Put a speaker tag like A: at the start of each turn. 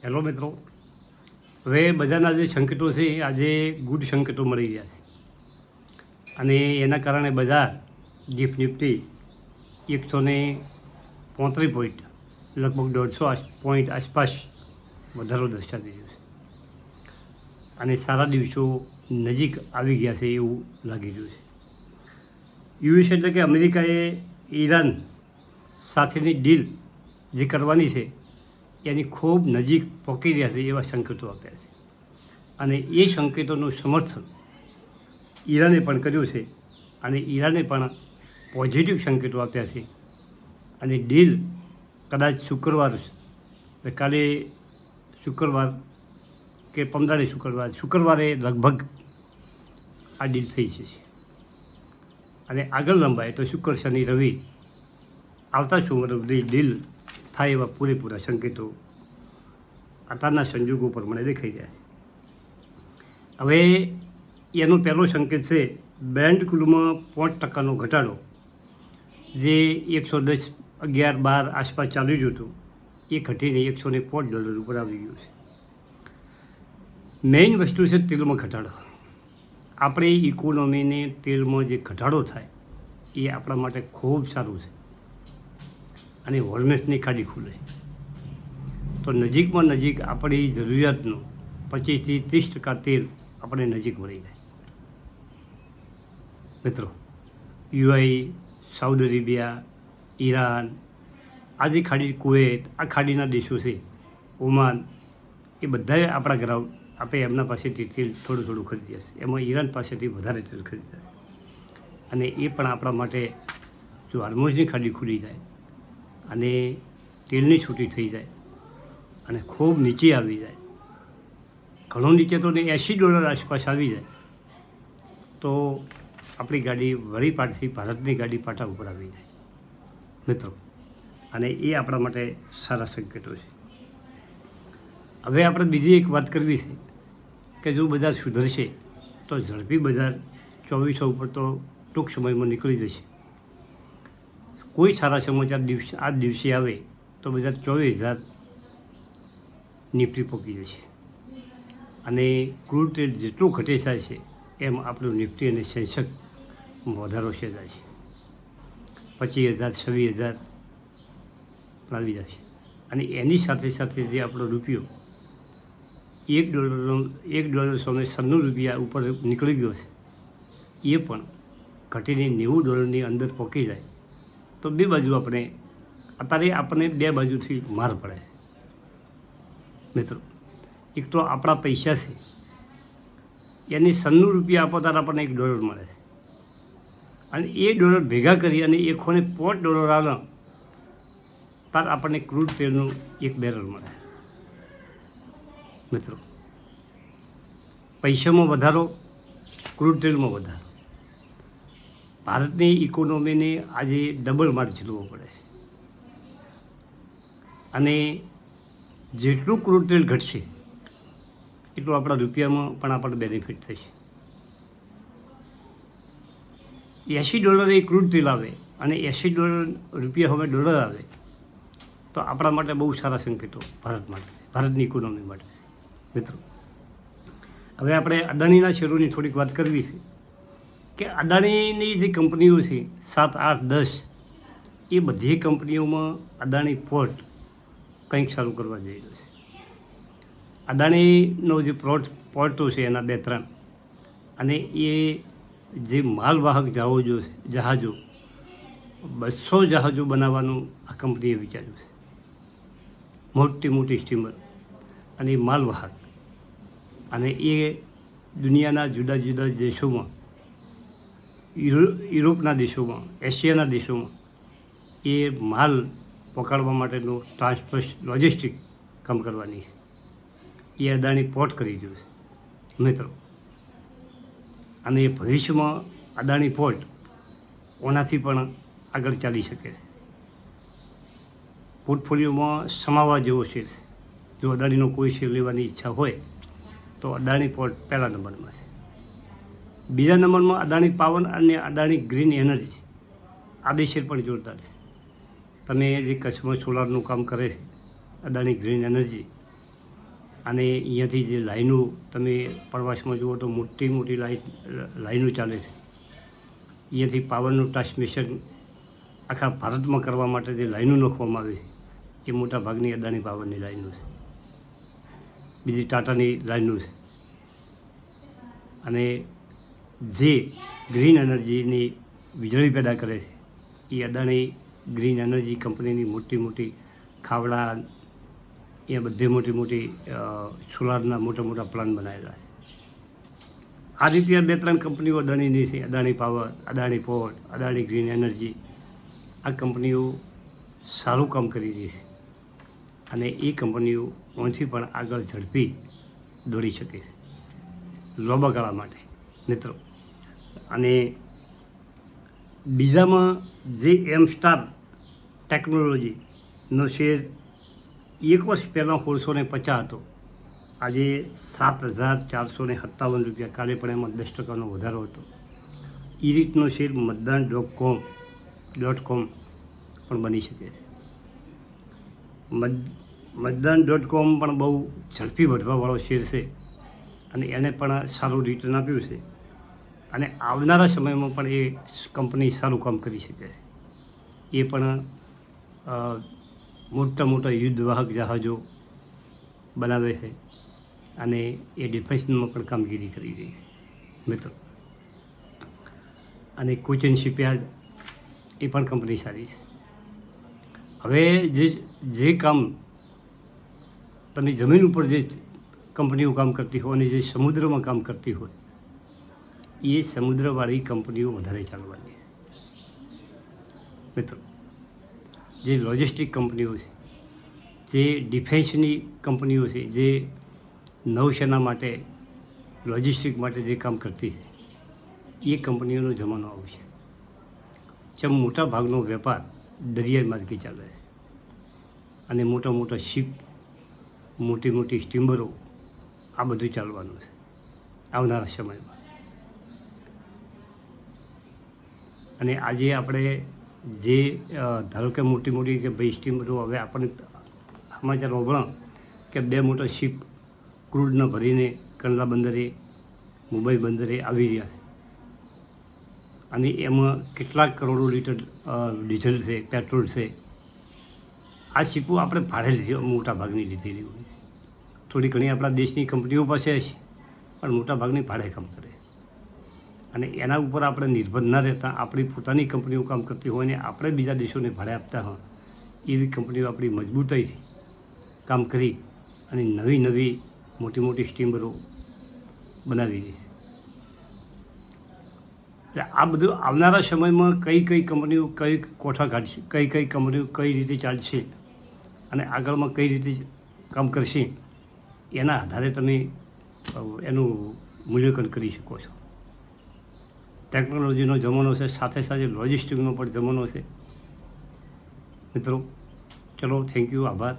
A: Hello મિત્રો, હવે બધાના જે સંકેતો છે આજે ગુડ સંકેતો મળી ગયા છે અને એના કારણે બધા ગિફ્ટ નિફ્ટી 135 પોઈન્ટ લગભગ 150 પોઈન્ટ આસપાસ વધારો દર્શાવી રહ્યું છે અને સારા દિવસો નજીક આવી ગયા છે એવું લાગી રહ્યું છે. યુએસ એટલે કે અમેરિકાએ ઈરાન સાથેની ડીલ જે કરવાની છે એની ખૂબ નજીક પહોંચી રહ્યા છે એવા સંકેતો આપ્યા છે અને એ સંકેતોનું સમર્થન ઈરાને પણ કર્યું છે અને ઈરાને પણ પોઝિટિવ સંકેતો આપ્યા છે અને ડીલ કદાચ કાલે શુક્રવાર કે પમદાડે શુક્રવારે લગભગ આ ડીલ થઈ છે અને આગળ લંબાય તો શુક્ર શનિ રવિ આવતા સોમવારે ડીલ થાય એવા પૂરેપૂરા સંકેતો અત્યારના સંજોગો પ્રમાણે દેખાઈ જાય છે. હવે એનો પહેલો સંકેત છે બ્રેન્ટ ક્રૂડમાં 5% ઘટાડો, જે $110, 11, 12 આસપાસ ચાલી રહ્યું હતું એ ઘટીને $105 ઉપર આવી ગયું છે. મેઇન વસ્તુ છે તેલમાં ઘટાડો. આપણી ઇકોનોમીને તેલમાં જે ઘટાડો થાય એ આપણા માટે ખૂબ સારું છે અને હોર્મેસની ખાડી ખુલે તો નજીકમાં નજીક આપણી જરૂરિયાતનું 25 થી 30% તેલ આપણે નજીક મળી જાય. મિત્રો, યુએઈ, સાઉદી અરેબિયા, ઈરાન, આ જે ખાડી, કુવેત, આ ખાડીના દેશો છે, ઓમાન, એ બધાએ આપણા ગ્રાઉન્ડ આપણે એમના પાસેથી તેલ થોડું થોડું ખરીદ્યા છે. એમાં ઈરાન પાસેથી વધારે તેલ ખરીદ્યા અને એ પણ આપણા માટે જો હોર્મુઝની ખાડી ખુલી જાય અને તેલની છૂટી થઈ જાય અને ખૂબ નીચે આવી જાય, ઘણું નીચે તો $80 આસપાસ આવી જાય તો આપણી ગાડી વળી પાછી ભારતની ગાડી પાટા ઉપર આવી જાય મિત્રો, અને એ આપણા માટે સારા સંકેતો છે. હવે આપણે બીજી એક વાત કરવી છે કે જો બજાર સુધરશે તો ઝડપી બજાર 2400 ઉપર તો ટૂંક સમયમાં નીકળી જશે. કોઈ સારા સમાચાર આ દિવસે આવે તો બજાર 24,000 નિફ્ટી પહોંચી જશે અને ક્રૂડ તેલ જેટલું ઘટે જાય છે એમ આપણું નિફ્ટી અને સેન્સેક્સ વધારો છે જાય છે. 25,000, 26,000 આવી જશે અને એની સાથે સાથે જે આપણો રૂપિયો $1 સામે 96 રૂપિયા ઉપર નીકળી ગયો છે એ પણ ઘટીને $90 અંદર પહોંચી જાય તો બે બાજુ આપણને બે બાજુથી માર પડે મિત્રો. એક તો આપણા પૈસા છે એની 96 રૂપિયા આપો ત્યારે આપણને $1 મળે છે અને $1 ભેગા કરી અને $105 આવે ત્યારે આપણને ક્રૂડ તેલનું 1 બેરલ મળે મિત્રો. પૈસામાં વધારો, ક્રૂડ તેલમાં વધારો. ભારતની ઇકોનોમીને આજે ડબલ માર ઝીલવો પડે છે અને જેટલું ક્રૂડ તેલ ઘટશે એટલું આપણા રૂપિયામાં પણ આપણને બેનિફિટ થશે. $80 એ ક્રૂડ તેલ આવે અને $80 રૂપિયા હવે ડોલર આવે તો આપણા માટે બહુ સારા સંકેતો ભારતની ઇકોનોમી માટે છે મિત્રો. હવે આપણે અદાણીના શેરોની થોડીક વાત કરવી છે કે અદાણીની જે કંપનીઓ છે 7, 8, 10 એ બધી કંપનીઓમાં અદાણી પોર્ટ કંઈક સારું કરવા જઈ રહ્યું છે. અદાણીનો જે પોર્ટો છે એના 2-3 અને એ જે માલવાહક જહાજો 200 જહાજો બનાવવાનું આ કંપનીએ વિચાર્યું છે. મોટી મોટી સ્ટીમર અને માલવાહક અને એ દુનિયાના જુદા જુદા દેશોમાં, યુરોપના દેશોમાં, એશિયાના દેશોમાં એ માલ પકડવા માટેનું ટ્રાન્સપોર્ટ લોજિસ્ટિક કામ કરવાની છે. એ અદાણી પોર્ટ કરી રહ્યું છે મિત્રો અને એ ભવિષ્યમાં અદાણી પોર્ટ ઓનાથી પણ આગળ ચાલી શકે છે. પોર્ટફોલિયોમાં સમાવવા જેવો છે. જો અદાણીનો કોઈ શેર લેવાની ઈચ્છા હોય તો અદાણી પોર્ટ પહેલા નંબરમાં છે. બીજા નંબરમાં અદાણી પાવર અને અદાણી ગ્રીન એનર્જી, આ બે શેર પણ જોરદાર છે. તમે જે કચ્છમાં સોલારનું કામ કરે છે અદાણી ગ્રીન એનર્જી, અને અહીંયાથી જે લાઈનો તમે પ્રવાસમાં જુઓ તો મોટી મોટી લાઈનો ચાલે છે. અહીંયાથી પાવરનું ટ્રાન્સમિશન આખા ભારતમાં કરવા માટે જે લાઈનો નાખવામાં આવે છે એ મોટા ભાગની અદાણી પાવરની લાઈનો છે, બીજી ટાટાની લાઈનો છે. અને જે ગ્રીન એનર્જીની વીજળી પેદા કરે છે એ અદાણી ગ્રીન એનર્જી કંપનીની મોટી મોટી ખાવડા, એ બધી મોટી મોટી સોલારના મોટા મોટા પ્લાન્ટ બનાવેલા છે. આ રીતે 2-3 કંપનીઓ અદાણીની છે, Adani power, Adani port, Adani green energy. આ કંપનીઓ સારું કામ કરી રહી છે અને એ કંપનીઓ ઓથી પણ આગળ ઝડપી દોડી શકે છે લાંબા ગાળા માટે મિત્રો. અને બીજામાં જે એમસ્ટાર ટેકનોલોજીનો શેર 1 વર્ષ પહેલાં 1650 હતો, આજે 7,457 રૂપિયા, કાલે પણ એમાં 10% વધારો હતો. એ રીતનો શેર મતદાન.com પણ બની શકે છે. મતદાન.com પણ બહુ ઝડપી વધવાવાળો શેર છે અને એને પણ સારું રિટર્ન આપ્યું છે અને આવનારા સમયમાં પણ એ કંપની સારું કામ કરી શકે છે. એ પણ મોટા મોટા યુદ્ધવાહક જહાજો બનાવે છે અને એ ડિફેન્સમાં પણ કામગીરી કરી રહી છે મિત્રો. અને કોચિન શિપયાર્ડ એ પણ કંપની સારી છે. હવે જે કામ તમે જમીન ઉપર જે કંપનીઓ કામ કરતી હોય અને જે સમુદ્રમાં કામ કરતી હોય એ સમુદ્રવાળી કંપનીઓ વધારે ચાલવાની મિત્રો. જે લોજિસ્ટિક કંપનીઓ છે, જે ડિફેન્સની કંપનીઓ છે, જે નૌસેના માટે લોજિસ્ટિક માટે જે કામ કરતી છે એ કંપનીઓનો જમાનો આવશે. જેમ મોટા ભાગનો વેપાર દરિયાઈ માર્ગે ચાલે છે અને મોટા મોટા શિપ, મોટી મોટી સ્ટીમરો, આ બધું ચાલવાનું છે આવનારા સમયમાં. અને આજે આપણે જે ધારો કે મોટી મોટી કે ભાઈ સ્ટીમરો, હવે આપણને સમાચાર સાંભળો કે 2 મોટા શિપ ક્રૂડને ભરીને કંડલા બંદરે, મુંબઈ બંદરે આવી રહ્યા છે અને એમાં કેટલાક કરોડો લીટર ડીઝલ છે, પેટ્રોલ છે. આ શિપો આપણે ભાડે લીધી, મોટા ભાગની લીધેલી હોય. થોડી ઘણી આપણા દેશની કંપનીઓ પાસે છે પણ મોટા ભાગની ભાડે કામ કરે અને એના ઉપર આપણે નિર્ભર ન રહેતા આપણી પોતાની કંપનીઓ કામ કરતી હોય ને આપણે બીજા દેશોને ભાડે આપતા હોય, એવી કંપનીઓ આપણી મજબૂતાઈથી કામ કરી અને નવી નવી મોટી મોટી સ્ટીમરો બનાવી રહી છે. એટલે આ બધું આવનારા સમયમાં કઈ કઈ કંપનીઓ કઈ કોઠા કાઢશે, કઈ કઈ કંપનીઓ કઈ રીતે ચાલશે અને આગળમાં કઈ રીતે કામ કરશે, એના આધારે તમે એનું મૂલ્યાંકન કરી શકો છો. ટેકનોલોજીનો જમાનો છે, સાથે સાથે લોજિસ્ટિકનો પણ જમાનો છે મિત્રો. ચલો, થેન્ક યુ, આભાર.